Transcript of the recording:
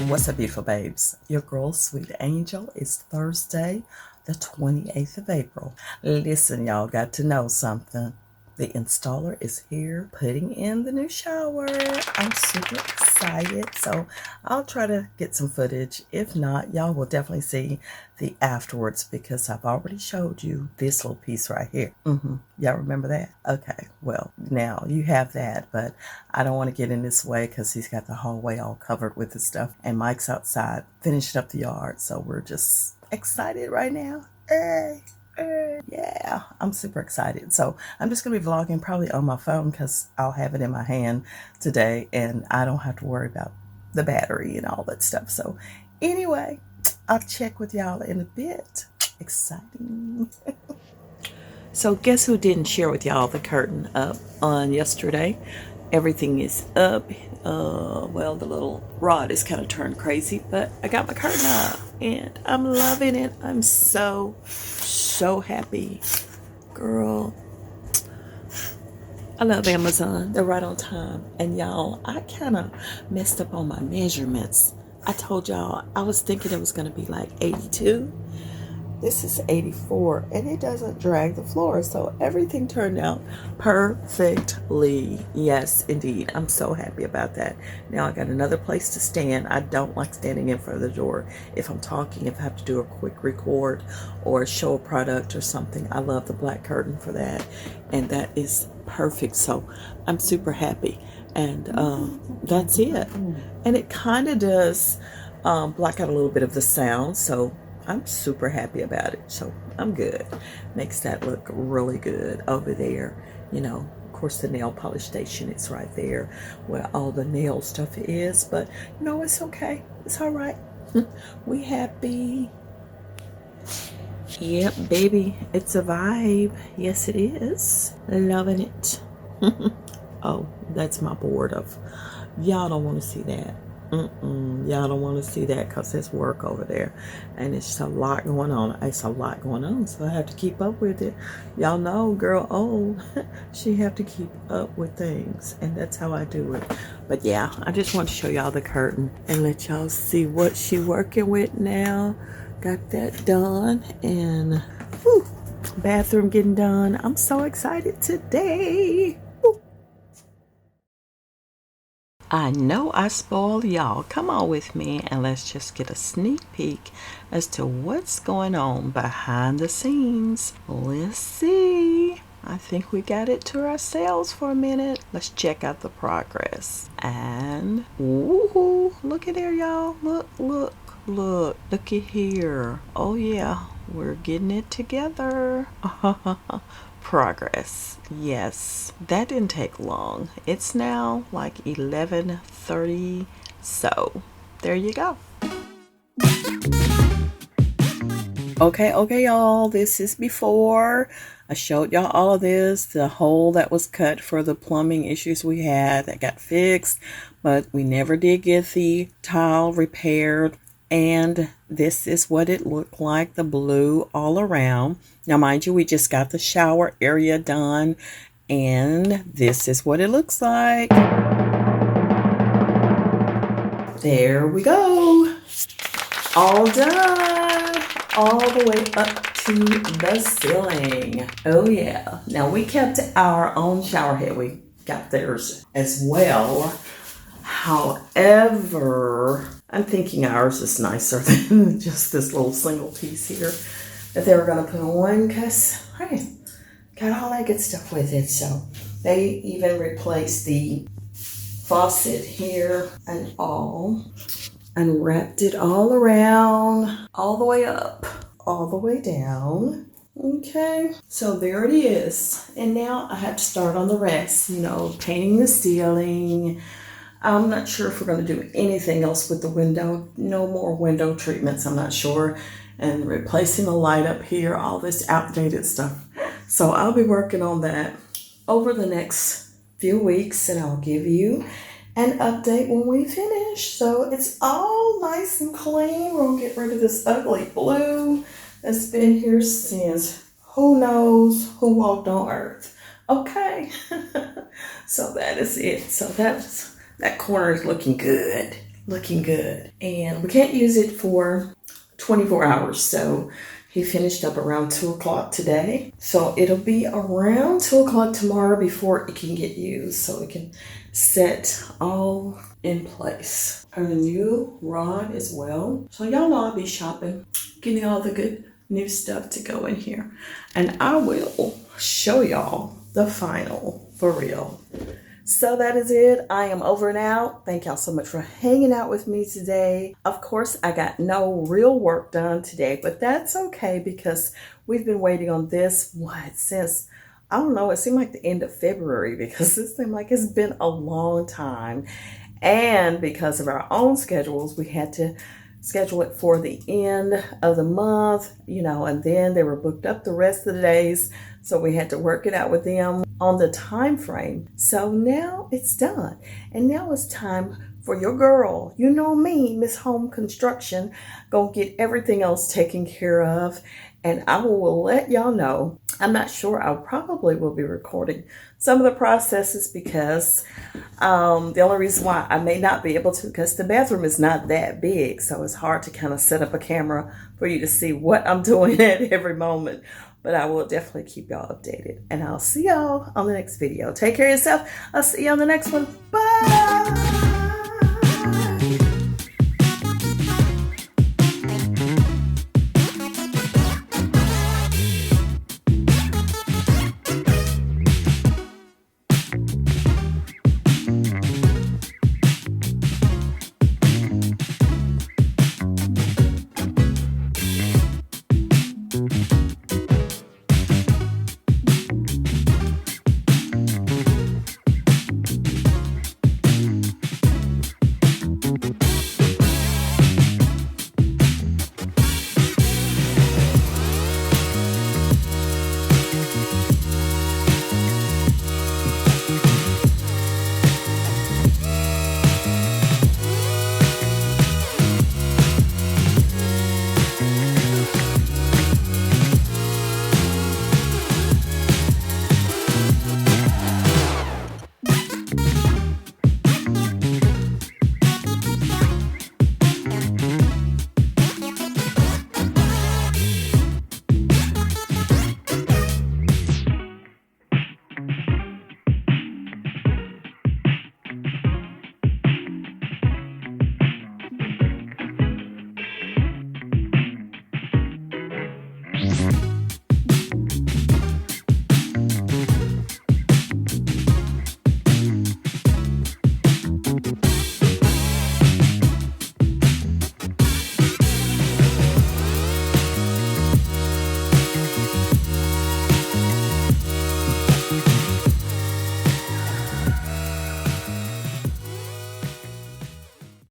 What's up, beautiful babes? Your girl, Sweet Angel. It's Thursday, the 28th of April. Listen, y'all got to know something. The installer is here putting in the new shower. I'm super excited, so I'll try to get some footage. If not, y'all will definitely see the afterwards because I've already showed you this little piece right here. Y'all remember that? Okay, well, now you have that, but I don't want to get in this way because he's got the hallway all covered with his stuff, and Mike's outside finishing up the yard, so we're just excited right now. Yeah, I'm super excited. So I'm just going to be vlogging probably on my phone because I'll have it in my hand today and I don't have to worry about the battery and all that stuff. So anyway, I'll check with y'all in a bit. Exciting. So guess who didn't share with y'all the curtain up on yesterday? Everything is up. Well, the little rod is kind of turned crazy, but I got my curtain up and I'm loving it. I'm so happy. Girl, I love Amazon. They're right on time. And y'all, I kind of messed up on my measurements. I told y'all I was thinking it was going to be like 82. This is 84 and it doesn't drag the floor, so everything turned out perfectly. Yes, indeed. I'm so happy about that. Now I got another place to stand. I don't like standing in front of the door if I'm talking, if I have to do a quick record or show a product or something. I love the black curtain for that, and that is perfect. So I'm super happy, and that's it. And it kind of does block out a little bit of the sound, so I'm super happy about it. So I'm good. Makes that look really good over there. You know, of course, the nail polish station is right there where all the nail stuff is. But, you know, it's okay. It's all right. We happy. Yep, baby. It's a vibe. Yes, it is. Loving it. Oh, that's my board of... Y'all don't want to see that. Y'all don't want to see that because there's work over there and it's a lot going on. It's a lot going on, so I have to keep up with it. Y'all know girl old. She have to keep up with things, and that's how I do it. But yeah, I just want to show y'all the curtain and let y'all see what she working with now. Got that done, and whew, bathroom getting done. I'm so excited today. I know I spoiled y'all. Come on with me and let's just get a sneak peek as to what's going on behind the scenes. Let's see. I think we got it to ourselves for a minute. Let's check out the progress. And woohoo, look at there, y'all. Look at here. Oh yeah, we're getting it together. Progress. Yes, that didn't take long. It's now like 11:30, so there you go. Okay, y'all, this is before. I showed y'all all of this, the hole that was cut for the plumbing issues we had that got fixed, but we never did get the tile repaired. And this is what it looked like, the blue all around. Now, mind you, we just got the shower area done, and this is what it looks like. There we go. All done. All the way up to the ceiling. Oh, yeah. Now, we kept our own shower head. We got theirs as well. However, I'm thinking ours is nicer than just this little single piece here that they were going to put on because, hey, got all that good stuff with it. So they even replaced the faucet here and all, and wrapped it all around, all the way up, all the way down. Okay, so there it is. And now I have to start on the rest, you know, painting the ceiling. I'm not sure if we're going to do anything else with the window. No more window treatments, I'm not sure. And replacing the light up here, all this outdated stuff. So I'll be working on that over the next few weeks, and I'll give you an update when we finish. So it's all nice and clean. We'll get rid of this ugly blue that's been here since who knows who walked on earth. Okay. So that is it. So that corner is looking good. Looking good. And we can't use it for 24 hours. So he finished up around 2 o'clock today. So it'll be around 2 o'clock tomorrow before it can get used. So it can set all in place. A new rod as well. So y'all know I'll be shopping, getting all the good new stuff to go in here. And I will show y'all the final for real. So that is it. I am over and out. Thank y'all so much for hanging out with me today. Of course, I got no real work done today, but that's okay because we've been waiting on this, since, I don't know, it seemed like the end of February because it seemed like it's been a long time. And because of our own schedules, we had to schedule it for the end of the month, and then they were booked up the rest of the days. So we had to work it out with them on the time frame. So now it's done. And now it's time for your girl. You know me, Miss Home Construction, gonna get everything else taken care of. And I will let y'all know. I'm not sure. I probably will be recording some of the processes because the only reason why I may not be able to, because the bathroom is not that big. So it's hard to kind of set up a camera for you to see what I'm doing at every moment. But I will definitely keep y'all updated. And I'll see y'all on the next video. Take care of yourself. I'll see you on the next one. Bye.